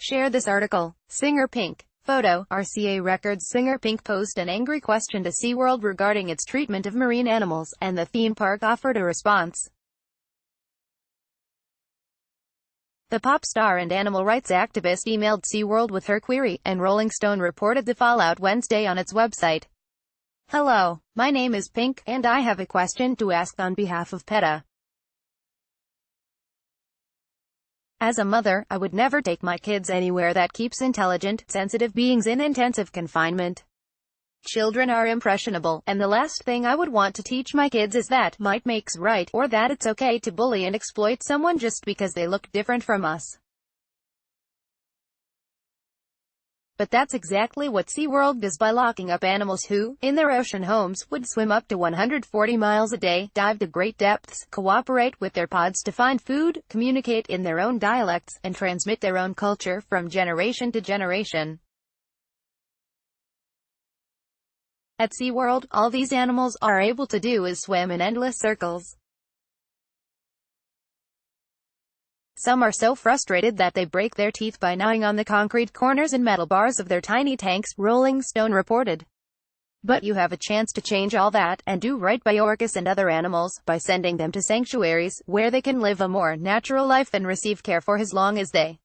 Share this article. Singer Pink. Photo. RCA Records singer Pink posed an angry question to SeaWorld regarding its treatment of marine animals, and the theme park offered a response. The pop star and animal rights activist emailed SeaWorld with her query, and Rolling Stone reported the fallout Wednesday on its website. "Hello, my name is Pink, and I have a question to ask on behalf of PETA. As a mother, I would never take my kids anywhere that keeps intelligent, sensitive beings in intensive confinement. Children are impressionable, and the last thing I would want to teach my kids is that might makes right, or that it's okay to bully and exploit someone just because they look different from us." But that's exactly what SeaWorld does by locking up animals who, in their ocean homes, would swim up to 140 miles a day, dive to great depths, cooperate with their pods to find food, communicate in their own dialects, and transmit their own culture from generation to generation. At SeaWorld, all these animals are able to do is swim in endless circles. Some are so frustrated that they break their teeth by gnawing on the concrete corners and metal bars of their tiny tanks, Rolling Stone reported. But you have a chance to change all that, and do right by orcas and other animals, by sending them to sanctuaries, where they can live a more natural life and receive care for as long as they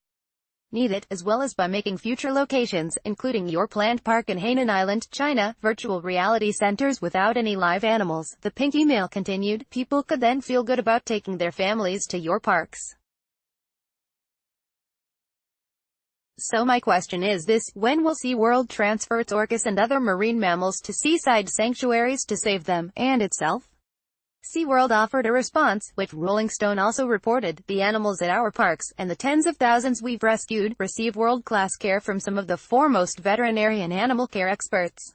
need it, as well as by making future locations, including your planned park in Hainan Island, China, virtual reality centers without any live animals. The Pink email continued. People could then feel good about taking their families to your parks. So my question is this: when will SeaWorld transfer its orcas and other marine mammals to seaside sanctuaries to save them, and itself? SeaWorld offered a response, which Rolling Stone also reported. "The animals at our parks, and the tens of thousands we've rescued, receive world-class care from some of the foremost veterinary and animal care experts.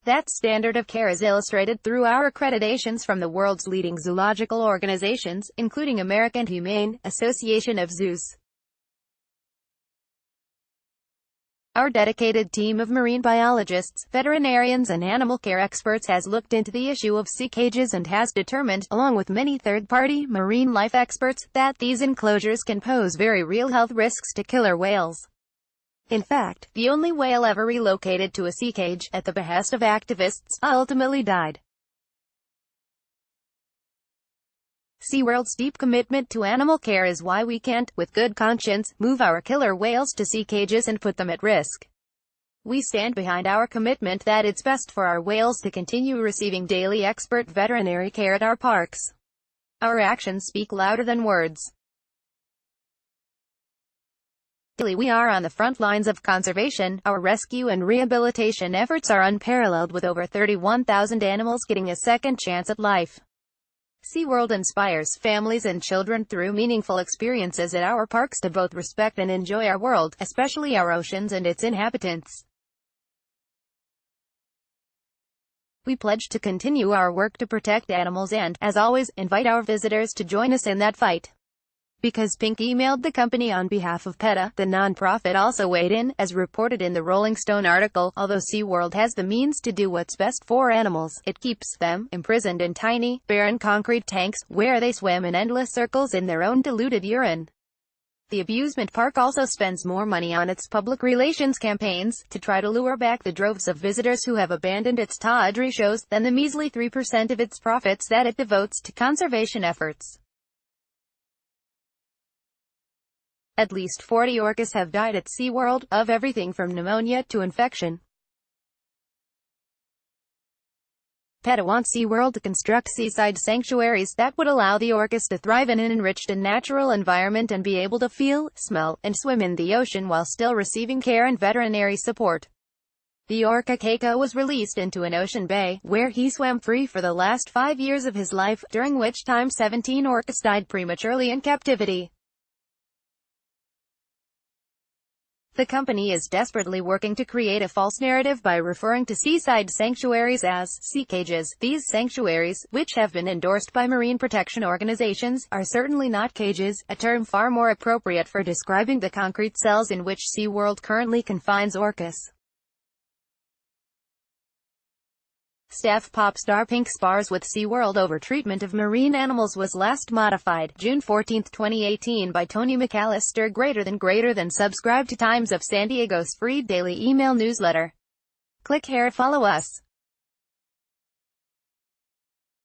That standard of care is illustrated through our accreditations from the world's leading zoological organizations, including American Humane Association of Zoos. Our dedicated team of marine biologists, veterinarians and animal care experts has looked into the issue of sea cages and has determined, along with many third-party marine life experts, that these enclosures can pose very real health risks to killer whales. In fact, the only whale ever relocated to a sea cage, at the behest of activists, ultimately died." SeaWorld's deep commitment to animal care is why we can't, with good conscience, move our killer whales to sea cages and put them at risk. We stand behind our commitment that it's best for our whales to continue receiving daily expert veterinary care at our parks. Our actions speak louder than words. We are on the front lines of conservation. Our rescue and rehabilitation efforts are unparalleled, with over 31,000 animals getting a second chance at life. SeaWorld inspires families and children through meaningful experiences at our parks to both respect and enjoy our world, especially our oceans and its inhabitants. We pledge to continue our work to protect animals and, as always, invite our visitors to join us in that fight. Because Pink emailed the company on behalf of PETA, the nonprofit also weighed in, as reported in the Rolling Stone article. Although SeaWorld has the means to do what's best for animals, it keeps them imprisoned in tiny, barren concrete tanks, where they swim in endless circles in their own diluted urine. The amusement park also spends more money on its public relations campaigns, to try to lure back the droves of visitors who have abandoned its tawdry shows, than the measly 3% of its profits that it devotes to conservation efforts. At least 40 orcas have died at SeaWorld, of everything from pneumonia to infection. PETA wants SeaWorld to construct seaside sanctuaries that would allow the orcas to thrive in an enriched and natural environment and be able to feel, smell, and swim in the ocean while still receiving care and veterinary support. The orca Keiko was released into an ocean bay, where he swam free for the last 5 years of his life, during which time 17 orcas died prematurely in captivity. The company is desperately working to create a false narrative by referring to seaside sanctuaries as sea cages. These sanctuaries, which have been endorsed by marine protection organizations, are certainly not cages, a term far more appropriate for describing the concrete cells in which SeaWorld currently confines orcas. Staff pop star Pink spars with SeaWorld over treatment of marine animals was last modified, June 14, 2018 by Tony McAllister. Greater than subscribe to Times of San Diego's free daily email newsletter. Click here to follow us.